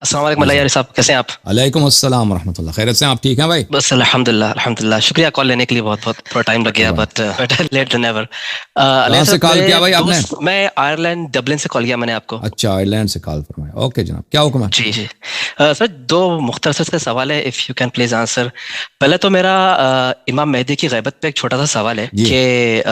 السلام علیکم اللہ یار صاحب، کیسے ہیں آپ؟ علیکم السلام ورحمۃ اللہ، خیریت سے؟ آپ ٹھیک ہیں بھائی؟ بس الحمدللہ الحمدللہ، شکریہ کال لینے کے لیے، بہت بہت تھوڑا ٹائم لگ گیا but better late than ever. کہاں سے کال کیا بھائی آپ نے؟ میں آئرلینڈ ڈبلن سے کال کیا میں نے آپ کو۔ اچھا، آئرلینڈ سے کال فرمایا، اوکے جناب، کیا حکم ہے؟ جی جی سر، دو مختصر سے سوال ہے، if you can please answer. پہلے تو میرا امام مہدی کی غیبت پہ ایک چھوٹا سا سوال ہے کہ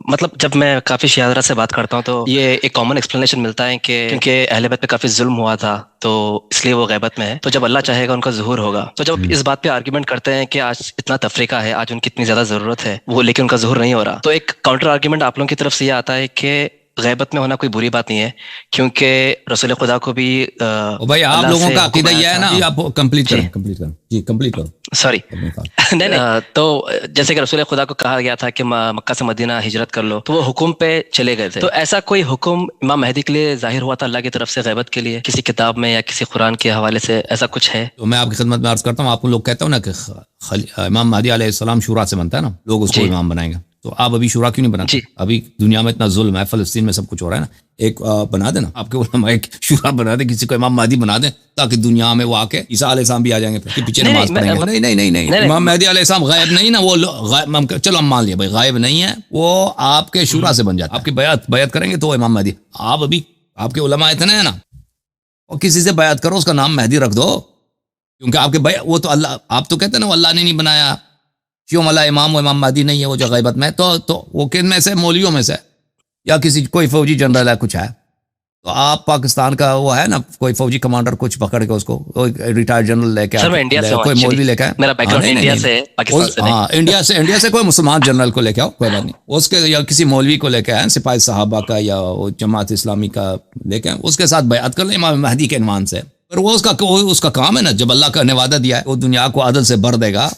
مطلب جب میں کافی شیعہ حضرات سے بات کرتا ہوں تو یہ ایک کامن ایکسپلینیشن ملتا ہے کہ کیونکہ اہل بیت پہ کافی ظلم ہوا تھا تو اس لیے وہ غیبت میں ہے، تو جب اللہ چاہے گا ان کا ظہور ہوگا۔ تو جب اس بات پہ آرگیومنٹ کرتے ہیں کہ آج اتنا تفریقہ ہے، آج ان کی اتنی زیادہ ضرورت ہے وہ، لیکن ان کا ظہور نہیں ہو رہا، تو ایک کاؤنٹر آرگیومنٹ آپ لوگوں کی طرف سے یہ آتا ہے کہ غیبت میں ہونا کوئی بری بات نہیں ہے، کیونکہ رسول خدا کو بھی بھائی آپ لوگوں کا عقیدہ یہ ہے نا، آپ کمپلیٹ کریں جی کمپلیٹ کرو، سوری نہیں تو جیسے کہ رسول خدا کو کہا گیا تھا کہ مکہ سے مدینہ ہجرت کر لو، تو وہ حکم پہ چلے گئے تھے، تو ایسا کوئی حکم امام مہدی کے لیے ظاہر ہوا تھا اللہ کی طرف سے غیبت کے لیے کسی کتاب میں یا کسی قرآن کے حوالے سے، ایسا کچھ ہے؟ تو میں آپ کی خدمت میں عرض کرتا ہوں، آپ لوگ کہتے ہو نا کہ امام مہدی علیہ السلام شورا سے بنتا ہے نا، لوگ اس کو امام بنائیں گے، تو آپ ابھی شورا کیوں نہیں بناتے؟ ابھی دنیا میں اتنا ظلم ہے، فلسطین میں سب کچھ ہو رہا ہے نا، ایک بنا دیں نا، آپ کے علماء ایک شورا بنا دیں، کسی کو امام مہدی بنا دیں تاکہ دنیا میں وہ آ کے عیسیٰ علیہ السلام بھی آ جائیں گے، پھر پیچھے نماز پڑھیں گے۔ نہیں، امام مہدی علیہ السلام غائب نہیں نا، وہ چلو ہم مان لیا بھائی غائب نہیں ہے، وہ آپ کے شورا سے بن جاتا ہے، آپ کی بیعت کریں گے تو وہ امام مہدی۔ آپ ابھی آپ کے علماء اتنے ہیں نا، اور کسی سے بیعت کرو، اس کا نام مہدی رکھ دو، کیونکہ آپ کے وہ تو اللہ، آپ تو کہتے ہیں نا وہ اللہ نے نہیں بنایا، کیوں اللہ امام و امام مہدی نہیں ہے وہ جو غیبت میں، تو وہ کن میں سے؟ مولویوں میں سے، یا کسی کوئی فوجی جنرل ہے کچھ ہے، تو آپ پاکستان کا وہ ہے نا کوئی فوجی کمانڈر کچھ پکڑ کے اس کو ریٹائرڈ جنرل لے کے کوئی مولوی لے کے، میرا بیک گراؤنڈ انڈیا سے ہے، پاکستان سے نہیں۔ ہاں انڈیا سے کوئی مسلمان جنرل کو لے کے آؤ، کوئی بات نہیں، اس کے یا کسی مولوی کو لے کے آئے، سپاہی صحابہ کا یا جماعت اسلامی کا لے کے، اس کے ساتھ بیعت کر لیں امام مہدی کے عنوان سے، پر وہ اس کا کام ہے نا، جب اللہ کا نوادہ دیا ہے وہ دنیا کو عدل سے بھر دے گا۔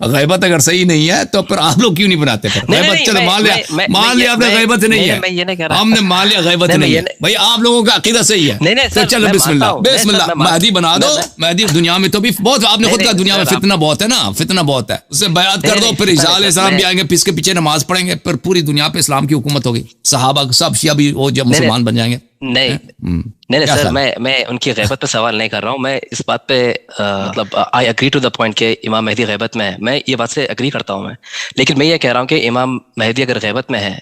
غیبت اگر صحیح نہیں ہے تو پھر آپ لوگ کیوں نہیں بناتے؟ غیبت چلو مان لیا آپ نے غیبت نہیں ہے، ہم نے مان لیا غیبت نہیں ہے، بھائی آپ لوگوں کا عقیدہ صحیح ہے، تو چلو بسم اللہ مہدی بنا دو، مہدی دنیا میں تو بھی بہت، آپ نے خود کہا دنیا میں فتنہ بہت ہے نا، فتنہ بہت ہے، اس سے بیعت کر دو، پھر عیسیٰ علیہ السلام بھی آئیں گے، پھر اس کے پیچھے نماز پڑھیں گے، پھر پوری دنیا پہ اسلام کی حکومت ہوگی، صحابہ سب شیعہ بھی وہ جب مسلمان بن جائیں گے۔ نہیں سر، میں ان کی غیبت پہ سوال نہیں کر رہا ہوں، میں اس بات پہ مطلب I agree to the point کہ امام مہدی غیبت میں ہے، میں یہ بات سے اگری کرتا ہوں میں، لیکن میں یہ کہہ رہا ہوں کہ امام مہدی اگر غیبت میں ہے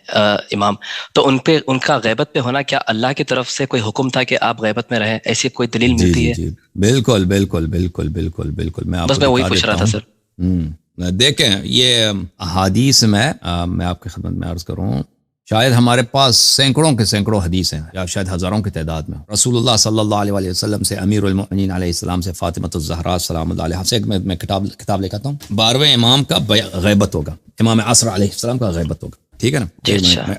امام، تو ان کا غیبت پہ ہونا کیا اللہ کی طرف سے کوئی حکم تھا کہ آپ غیبت میں رہیں، ایسی کوئی دلیل ملتی ہے؟ جی بالکل بالکل بالکل بالکل بالکل، میں بس میں وہی پوچھ رہا تھا سر۔ دیکھیں یہ احادیث میں آپ کی خدمت میں عرض کروں، شاید ہمارے پاس سینکڑوں کے سینکڑوں حدیث ہیں، یا شاید ہزاروں کی تعداد میں، رسول اللہ صلی اللہ علیہ وسلم سے، امیر المؤمنین علیہ السلام سے، فاطمہ الزہرا سلام اللہ علیہا سے، میں کتاب لے کہتا ہوں 12ویں امام کا غیبت ہوگا، امام عصر علیہ السلام کا غیبت ہوگا، ٹھیک ہے نا؟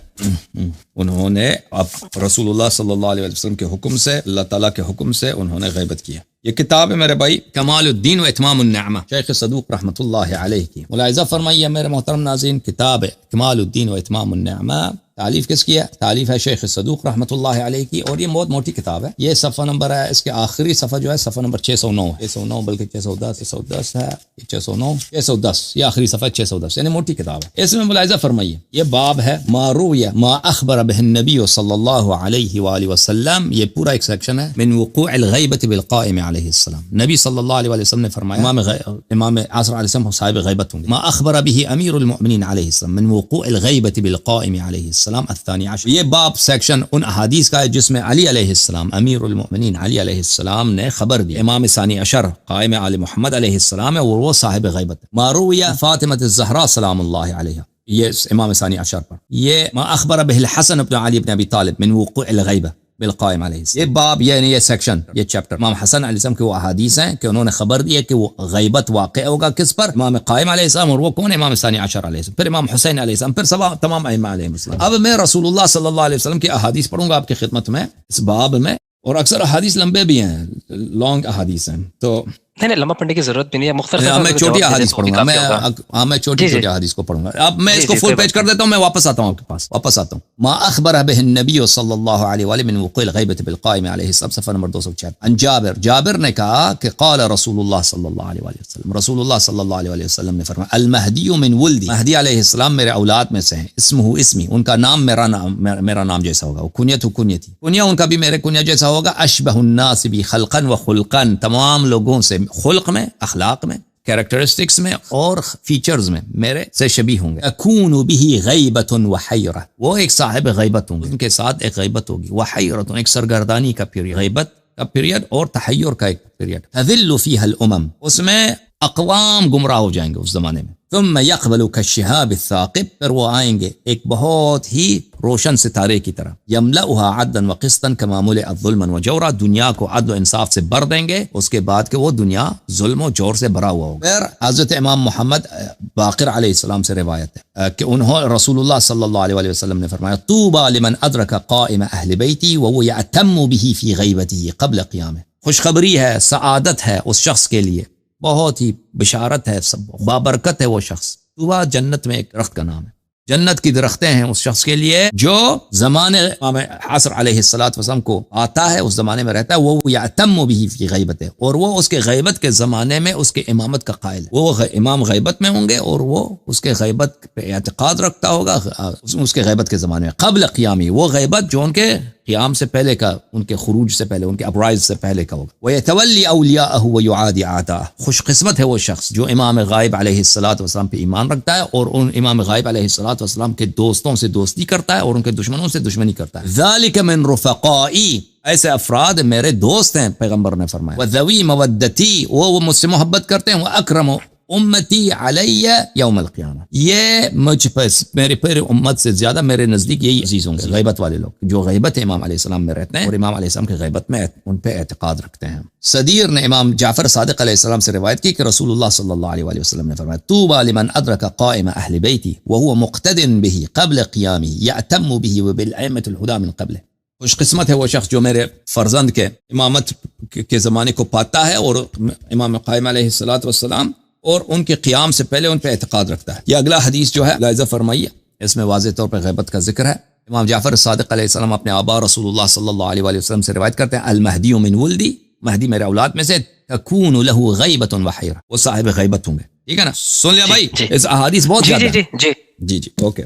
انہوں نے اب رسول اللہ صلی اللہ علیہ وسلم کے حکم سے، اللہ تعالیٰ کے حکم سے انہوں نے غیبت کیا۔ یہ کتاب ہے میرے بھائی کمال الدین و اتمام النعمہ، شیخ صدوق رحمۃ اللہ علیہ کی، ملاحظہ فرمائیے میرے محترم ناظرین، کتاب ہے کمال الدین و اتمام النعمہ، تعلیف کس کی ہے؟ تعلیف ہے شیخ صدوق رحمۃ اللہ علیہ کی، اور یہ بہت موٹی کتاب ہے، یہ صفحہ نمبر ہے، اس کے آخری صفحہ جو ہے صفحہ نمبر 609 بلکہ 610 ہے، 610 یہ آخری صفحہ 610، یعنی موٹی کتاب ہے۔ اس میں ملاحظہ فرمائیے، یہ باب ہے ما روی ما اخبر به النبی صلی اللہ علیہ وآلہ وسلم، یہ پورا ایک سیکشن ہے، من وقوع الغیبت بالقائم علیہ السلام، نبی صلی اللہ علیہ وسلم نے فرمایا امام عصر علیہ السلام صاحب غیبت ہوں گے، ما اخبر به امیر المؤمنین علیہ السلام من وقوع الغیبت بالقائم علیہ السلام الثانی عشر، یہ باب سیکشن ان احادیث کا ہے جس میں علی علیہ السلام، امیر المؤمنین علی علیہ السلام نے خبر دی، امام ثانی عشر قائم آل محمد علیہ السلام ہے اور وہ صاحب غیبت ہے۔ ما روی فاطمہ الزہرا سلام اللہ علیہا، یہ امام ثانی عشر پر، یہ ما اخبر به الحسن بن علی بن ابی طالب من وقوع الغیبہ بالقائم علیہ السلام، یہ باب یعنی یہ سیکشن، یہ چیپٹر امام حسن علیہ السلام کے وہ احادیث ہیں کہ انہوں نے خبر دی ہے کہ وہ غیبت واقع ہوگا کس پر؟ امام قائم علیہ السلام، اور وہ کون ہے؟ امام ثانی عشر علیہ السلام، پھر امام حسین علیہ السلام، پھر تمام ائمہ علیہ السلام۔ اب میں رسول اللہ صلی اللہ علیہ وسلم کی احادیث پڑھوں گا آپ کی خدمت میں اس باب میں، اور اکثر احادیث لمبے بھی ہیں، لانگ احادیث ہیں، تو نہیں نہیں، لمبا پڑھنے کی ضرورت بھی نہیں ہے، مختصر میں چھوٹی احادیث پڑھوں گا، میں چھوٹی چھوٹی احادیث کو پڑھوں گا. اب میں اس کو فل پیج کر دیتا ہوں، میں واپس آتا ہوں آپ کے پاس، واپس آتا ہوں. ما اخبر به النبی صلی اللہ علیہ وآلہ من وقوع الغیبۃ بالقائم علیہ السلام، صفحہ نمبر 204. عن جابر نے کہا کہ قال رسول اللہ صلی اللہ علیہ وآلہ وسلم، رسول اللہ صلی اللہ علیہ وآلہ وسلم نے فرمایا المہدی من ولدی، مہدی علیہ السلام میرے اولاد میں سے ہیں، اسمہ اسمی، ان کا نام میرا نام جیسا ہوگا، کنیتہ کنیتی، کنیہ ان کا بھی میرے کنیہ جیسا ہوگا. اشبہ الناس بی خلقا و خلقا، تمام لوگوں سے خلق میں، اخلاق میں، کیریکٹرسٹکس میں اور فیچرز میں میرے سے شبیہ ہوں گے. اکون به غیبۃ وحیرہ، وہ ایک صاحب غیبت ہوں گے، ان کے ساتھ ایک غیبت ہوگی، وحیرۃ ایک سرگردانی کا پیریڈ، غیبت کا پیریڈ اور تحیر کا ایک پیریڈ. تذل فیہا الامم، اس میں اقوام گمراہ ہو جائیں گے اس زمانے میں. ثم يقبل كالشهاب الثاقب، پھر وہ آئیں گے ایک بہت ہی روشن ستارے کی طرح. يملأها عدلا وقسطا كما ملئت ظلما وجورا، دنیا کو عدل و انصاف سے بھر دیں گے اس کے بعد کہ وہ دنیا ظلم و جور سے بھرا ہوا ہوگا. پھر حضرت امام محمد باقر علیہ السلام سے روایت ہے کہ انہوں رسول اللہ صلی اللہ علیہ وسلم نے فرمایا طوبى لمن ادرك قائم اہل بیتی وهو يأتم به في غیبته قبل قیامه، خوشخبری ہے، سعادت ہے اس شخص کے لیے، بہت ہی بشارت ہے، سب بابرکت ہے وہ شخص. طوبیٰ جنت میں ایک درخت کا نام ہے، جنت کی درختیں ہیں اس شخص کے لیے جو زمانے امام عصر علیہ السلام کو آتا ہے، اس زمانے میں رہتا ہے، وہ یعتم به فی غیبتہ، اور وہ اس کے غیبت کے زمانے میں اس کے امامت کا قائل ہے. وہ امام غیبت میں ہوں گے اور وہ اس کے غیبت پہ اعتقاد رکھتا ہوگا اس کے غیبت کے زمانے میں. قبل قیامی، وہ غیبت جو ان کے قیام سے پہلے کا، ان کے خروج سے پہلے، ان کے اپرائز سے پہلے کا ہوگا. وَيَتَوَلِّ أَوْلِيَاءَهُ وَيُعَادِ أَعْدَاءَهُ، خوش قسمت ہے وہ شخص جو امام غائب علیہ السلام پہ ایمان رکھتا ہے اور ان امام غائب علیہ السلام کے دوستوں سے دوستی کرتا ہے اور ان کے دشمنوں سے دشمنی کرتا ہے. ذَلِكَ مِن رُفَقَائِي، ایسے افراد میرے دوست ہیں، پیغمبر نے فرمایا. وَذَوِي مَوَدَّتِي، وہ مجھ سے محبت کرتے ہیں. وَأَكْرَمُ امتی علیہ یوم القیامہ، یہ مجھ پر میرے پیر امت سے زیادہ میرے نزدیک یہی عزیز ہوں گے، غیبت والے لوگ جو غیبت امام علیہ السلام میں رہتے ہیں اور امام علیہ السلام کی غیبت میں ان پہ اعتقاد رکھتے ہیں. صدیر نے امام جعفر صادق علیہ السلام سے روایت کی کہ رسول اللہ صلی اللہ علیہ وآلہ وسلم نے فرمایا طوبى لمن ادرک قائم اہل بیتی وهو مقتد به قبل قیامه یأتم به وبالائمة الهدى من قبله، خوش قسمت ہے وہ شخص جو میرے فرزند کے امامت کے زمانے کو پاتا ہے اور امام قائم علیہ السلام اور ان کے قیام سے پہلے ان پہ اعتقاد رکھتا ہے. یہ اگلا حدیث جو ہے لائزہ فرمائیے، اس میں واضح طور پہ غیبت کا ذکر ہے. امام جعفر صادق علیہ السلام اپنے آبا رسول اللہ صلی اللہ علیہ وآلہ وسلم سے روایت کرتے ہیں المہدی من ولدی، مہدی میرے اولاد میں سے، تکون له غیبت وحیرہ، وہ صاحب غیبت ہوں گے. ٹھیک ہے نا، سن لیا بھائی، اس احادیث بہت زیادہ جی اوکے.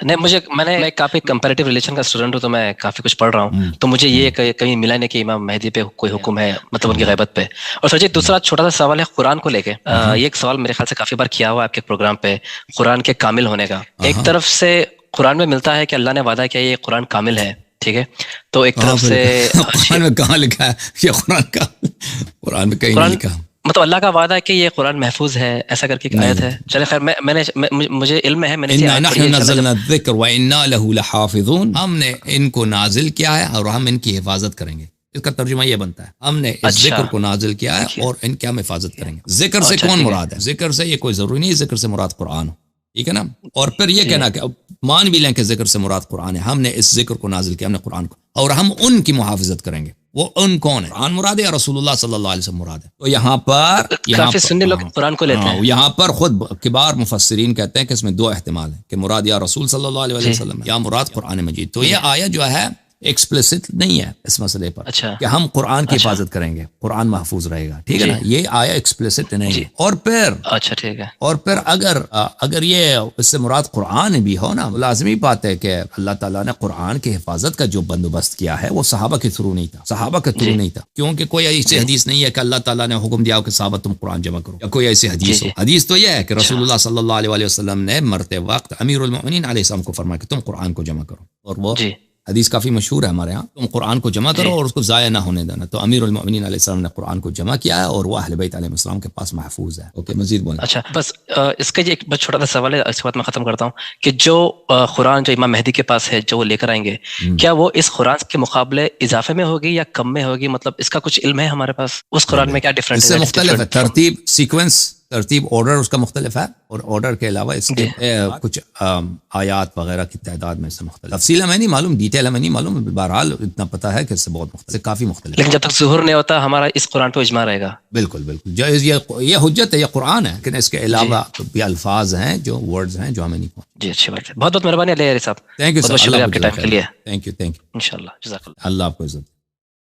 نہیں مجھے میں کافی کمپیریٹیو ریلیشن کا اسٹوڈنٹ ہوں، تو میں کافی کچھ پڑھ رہا ہوں، تو مجھے یہ کہیں ملا نہیں کہ امام مہدی پہ کوئی حکم ہے، مطلب ان کی غیبت پہ. اور سر جی دوسرا چھوٹا سا سوال ہے قرآن کو لے کے. یہ ایک سوال میرے خیال سے کافی بار کیا ہوا آپ کے پروگرام پہ، قرآن کے کامل ہونے کا. ایک طرف سے قرآن میں ملتا ہے کہ اللہ نے وعدہ کیا یہ قرآن کامل ہے، ٹھیک ہے، تو ایک طرف سے قرآن میں کہاں لکھا ہے یہ قرآن میں کہیں نہیں لکھا، مطلب اللہ کا وعدہ ہے کہ یہ قرآن محفوظ ہے، ایسا کر کے ایک آیت ہے. چلے خیر، میں نے مجھے علم ہے، میں نے نحن نزلنا الذکر وإنا له لحافظون، ہم نے ان کو نازل کیا ہے اور ہم ان کی حفاظت کریں گے. اس کا ترجمہ یہ بنتا ہے ہم نے اس ذکر کو نازل کیا ہے اور ان کی ہم حفاظت کریں گے. ذکر سے کون مراد ہے؟ ذکر سے یہ کوئی ضروری نہیں ذکر سے مراد قرآن ہو، ٹھیک ہے نا. اور پھر یہ کہنا کہ مان بھی لیں کہ ذکر سے مراد قرآن ہے، ہم نے اس ذکر کو نازل کیا، ہم نے قرآن کو، اور ہم ان کی محافظت کریں گے. وہ ان کون ہے؟ قرآن مراد ہے یا رسول اللہ صلی اللہ علیہ وسلم مراد ہے؟ تو یہاں پر کافی سنی لوگ قرآن کو لیتے ہیں. یہاں پر خود کبار مفسرین کہتے ہیں کہ اس میں دو احتمال ہیں، کہ مراد یا رسول صلی اللہ علیہ وسلم یا مراد قرآن مجید. تو یہ آیت جو ہے ایکسپلیسٹ نہیں ہے اس مسئلے پر کہ ہم قرآن کی حفاظت کریں گے، قرآن محفوظ رہے گا، ٹھیک ہے نا. یہ آیا ایکسپلیسٹ نہیں ہے. اور پھر ٹھیک ہے، اور پھر اگر یہ اس سے مراد قرآن بھی ہو نا، لازمی بات ہے کہ اللہ تعالیٰ نے قرآن کی حفاظت کا جو بندوبست کیا ہے وہ صحابہ کے تھرو نہیں تھا، صحابہ کے تھرو نہیں تھا، کیونکہ کوئی ایسی حدیث نہیں ہے کہ اللہ تعالیٰ نے حکم دیا کہ صحابہ تم قرآن جمع کرو، یا کوئی ایسی حدیث ہو. حدیث تو یہ ہے کہ رسول اللہ صلی اللہ علیہ وسلم نے مرتے وقت امیر المؤمنین علیہ السلام کو فرمایا کہ تم قرآن کو جمع کرو، اور وہ حدیث کافی مشہور ہے ہمارے ہاں، تم قرآن کو جمع کرو اور اس کو ضائع نہ ہونے دینا. تو امیر المؤمنین علیہ السلام نے قرآن کو جمع کیا ہے اور وہ اہل بیت علیہ السلام کے پاس محفوظ ہے. اوکے مزید بولیں. اچھا بس اس کا ایک بس چھوٹا سا سوال ہے، اس کے بعد میں ختم کرتا ہوں، کہ جو قرآن جو امام مہدی کے پاس ہے جو وہ لے کر آئیں گے، کیا وہ اس قرآن کے مقابلے اضافے میں ہوگی یا کم میں ہوگی؟ مطلب اس کا کچھ علم ہے ہمارے پاس، اس قرآن میں کیا ڈفرنٹ ہے؟ اس سے مختلف ہے، ترتیب، سیکوینس ترتیب آرڈر اس کا مختلف ہے، اور آرڈر کے علاوہ اس کے کچھ آیات وغیرہ کی تعداد میں سے مختلف، تفصیل ہمیں نہیں معلوم، ڈیٹیل ہمیں نہیں معلوم، بہرحال اتنا پتہ ہے کہ اس سے بہت مختلف، کافی مختلف. لیکن جب تک ظہور نہیں ہوتا ہمارا اس قرآن پہ اجماع رہے گا. بالکل بالکل، جو یہ حجت ہے، یہ قرآن ہے، لیکن اس کے علاوہ بھی الفاظ ہیں جو ورڈز ہیں جو ہمیں نہیں پہنچ. جی اچھی بات ہے، بہت بہت مہربانی علیہ صاحب. تھینک یو سر، بہت شکریہ آپ کے ٹائم کے لیے. Thank you. انشاءاللہ، جزاک اللہ. اللہ آپ کو عزت.